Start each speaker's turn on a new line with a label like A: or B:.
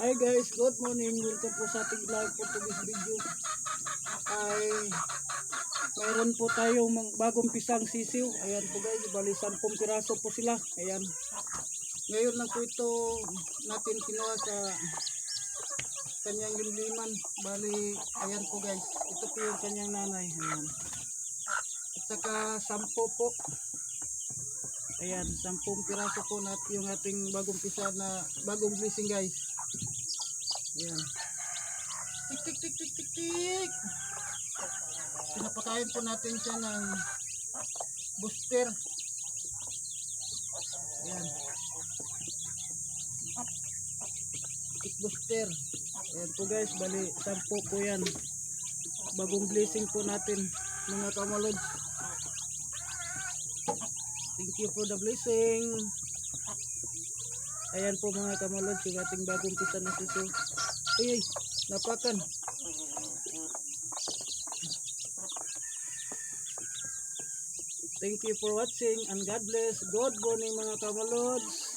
A: Hi guys, good morning. Welcome po sa ating vlog po to this video. Ay mayroon po tayong bagong pisang sisiw. Ayan po guys, bali 10 piraso po sila. Ayan. Ngayon lang po ito natin kinuha sa kanyang limliman. Bali, ayan po guys. Ito po yung kanyang nanay. Ayan. At saka 10 po. Ayan, 10 piraso po natin yung ating bagong pisa na bagong blessing guys. Ayan. Tik tik tik tik tik tik. Pinapakain po natin siya ng booster. Ayan. Tik booster. Ayan po guys, bali 10 po yan. Bagong blessing po natin mga kamalods. Thank you for the blessing. Ayan po mga kamalods, yung ating bagong pisa na sisiw. Ay, napakan. Thank you for watching and God bless. Good morning mga kamalods.